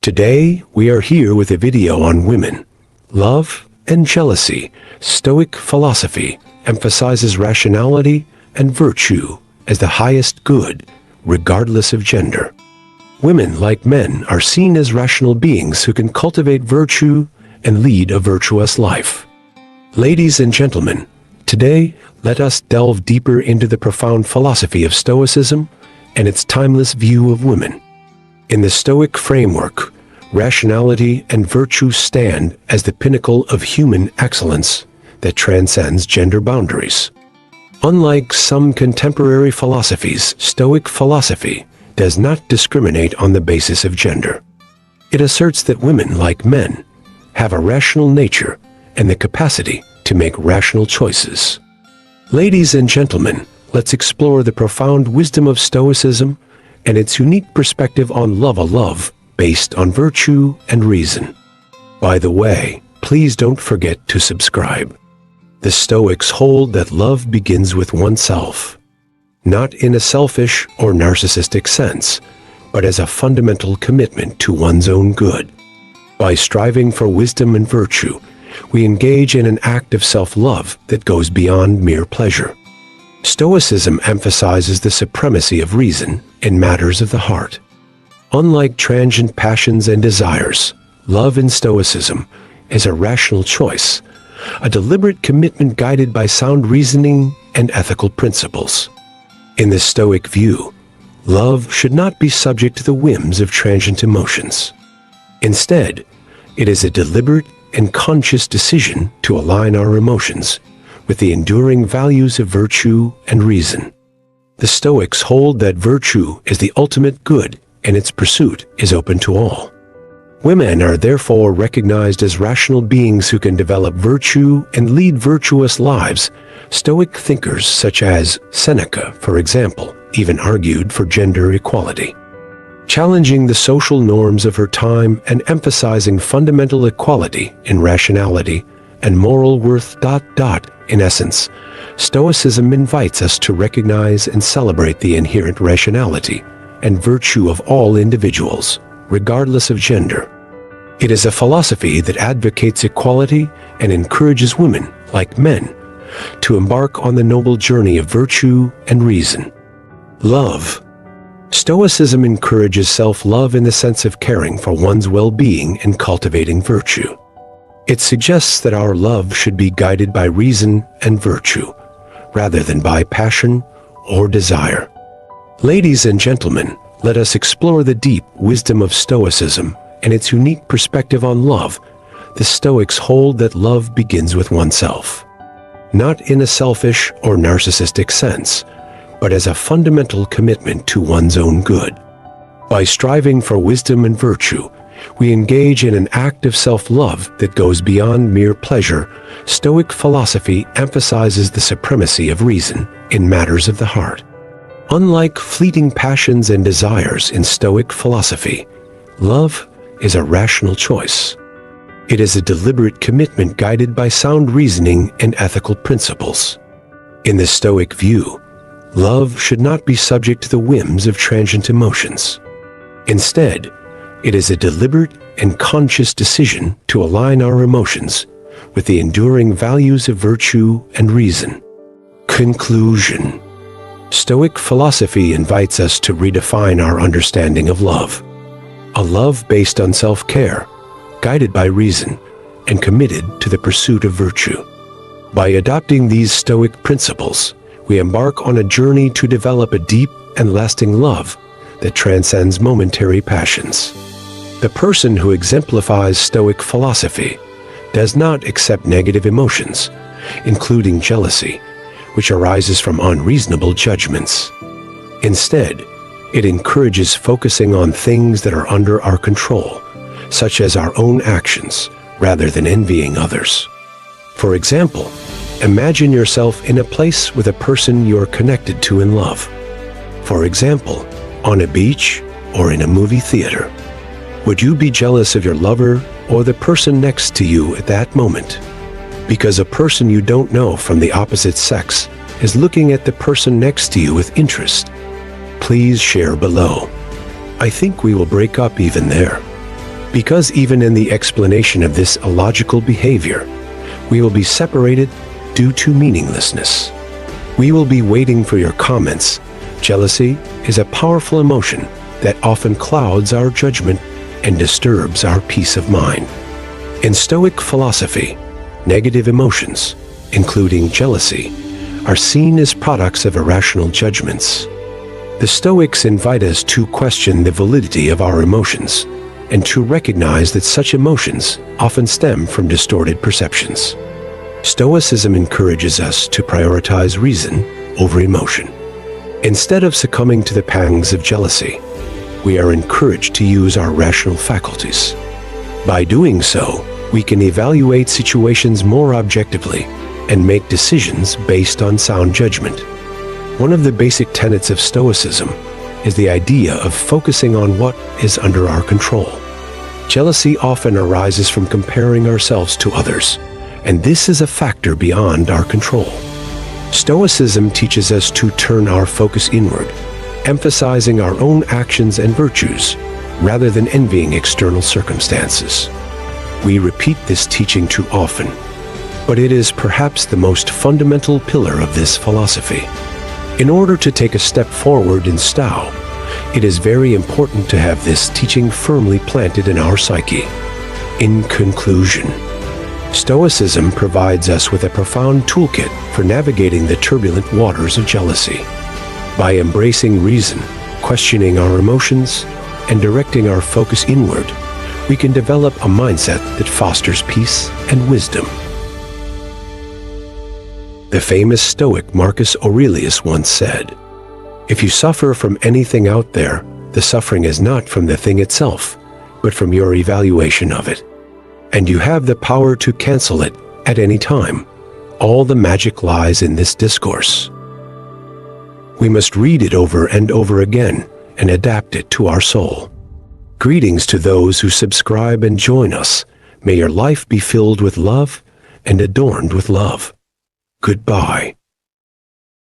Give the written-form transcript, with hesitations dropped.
Today, we are here with a video on women. Love and jealousy. Stoic philosophy emphasizes rationality and virtue as the highest good, regardless of gender. Women, like men, are seen as rational beings who can cultivate virtue and lead a virtuous life. Ladies and gentlemen, today, let us delve deeper into the profound philosophy of Stoicism and its timeless view of women. In the Stoic framework, rationality and virtue stand as the pinnacle of human excellence that transcends gender boundaries. Unlike some contemporary philosophies, Stoic philosophy does not discriminate on the basis of gender. It asserts that women, like men, have a rational nature and the capacity to make rational choices. Ladies and gentlemen, let's explore the profound wisdom of Stoicism and its unique perspective on love based on virtue and reason. By the way, please don't forget to subscribe. The Stoics hold that love begins with oneself, not in a selfish or narcissistic sense, but as a fundamental commitment to one's own good. By striving for wisdom and virtue, we engage in an act of self-love that goes beyond mere pleasure. Stoicism emphasizes the supremacy of reason in matters of the heart. Unlike transient passions and desires, love in Stoicism is a rational choice, a deliberate commitment guided by sound reasoning and ethical principles. In the Stoic view, love should not be subject to the whims of transient emotions. Instead, it is a deliberate and conscious decision to align our emotions with the enduring values of virtue and reason. The Stoics hold that virtue is the ultimate good and its pursuit is open to all. Women are therefore recognized as rational beings who can develop virtue and lead virtuous lives. Stoic thinkers such as Seneca, for example, even argued for gender equality, challenging the social norms of her time and emphasizing fundamental equality in rationality and moral worth. In essence, Stoicism invites us to recognize and celebrate the inherent rationality and virtue of all individuals, regardless of gender. It is a philosophy that advocates equality and encourages women, like men, to embark on the noble journey of virtue and reason. Love. Stoicism encourages self-love in the sense of caring for one's well-being and cultivating virtue. It suggests that our love should be guided by reason and virtue, rather than by passion or desire. Ladies and gentlemen, let us explore the deep wisdom of Stoicism and its unique perspective on love. The Stoics hold that love begins with oneself, not in a selfish or narcissistic sense, but as a fundamental commitment to one's own good. By striving for wisdom and virtue, we engage in an act of self-love that goes beyond mere pleasure. Stoic philosophy emphasizes the supremacy of reason in matters of the heart. Unlike fleeting passions and desires in Stoic philosophy, love is a rational choice. It is a deliberate commitment guided by sound reasoning and ethical principles. In the Stoic view, love should not be subject to the whims of transient emotions. Instead, it is a deliberate and conscious decision to align our emotions with the enduring values of virtue and reason. Conclusion. Stoic philosophy invites us to redefine our understanding of love. A love based on self-care, guided by reason, and committed to the pursuit of virtue. By adopting these Stoic principles, we embark on a journey to develop a deep and lasting love that transcends momentary passions. The person who exemplifies Stoic philosophy does not accept negative emotions, including jealousy, which arises from unreasonable judgments. Instead, it encourages focusing on things that are under our control, such as our own actions, rather than envying others. For example, imagine yourself in a place with a person you are connected to in love. For example, on a beach or in a movie theater. Would you be jealous of your lover or the person next to you at that moment? Because a person you don't know from the opposite sex is looking at the person next to you with interest. Please share below. I think we will break up even there. Because even in the explanation of this illogical behavior, we will be separated due to meaninglessness. We will be waiting for your comments. Jealousy is a powerful emotion that often clouds our judgment and disturbs our peace of mind. In Stoic philosophy, negative emotions, including jealousy, are seen as products of irrational judgments. The Stoics invite us to question the validity of our emotions and to recognize that such emotions often stem from distorted perceptions. Stoicism encourages us to prioritize reason over emotion. Instead of succumbing to the pangs of jealousy, we are encouraged to use our rational faculties. By doing so, we can evaluate situations more objectively and make decisions based on sound judgment. One of the basic tenets of Stoicism is the idea of focusing on what is under our control. Jealousy often arises from comparing ourselves to others, and this is a factor beyond our control. Stoicism teaches us to turn our focus inward, emphasizing our own actions and virtues rather than envying external circumstances. We repeat this teaching too often, but it is perhaps the most fundamental pillar of this philosophy. In order to take a step forward in STOA, it is very important to have this teaching firmly planted in our psyche. In conclusion, Stoicism provides us with a profound toolkit for navigating the turbulent waters of jealousy. By embracing reason, questioning our emotions, and directing our focus inward, we can develop a mindset that fosters peace and wisdom. The famous Stoic Marcus Aurelius once said, "If you suffer from anything out there, the suffering is not from the thing itself, but from your evaluation of it. And you have the power to cancel it at any time. All the magic lies in this discourse." We must read it over and over again and adapt it to our soul. Greetings to those who subscribe and join us. May your life be filled with love and adorned with love. Goodbye.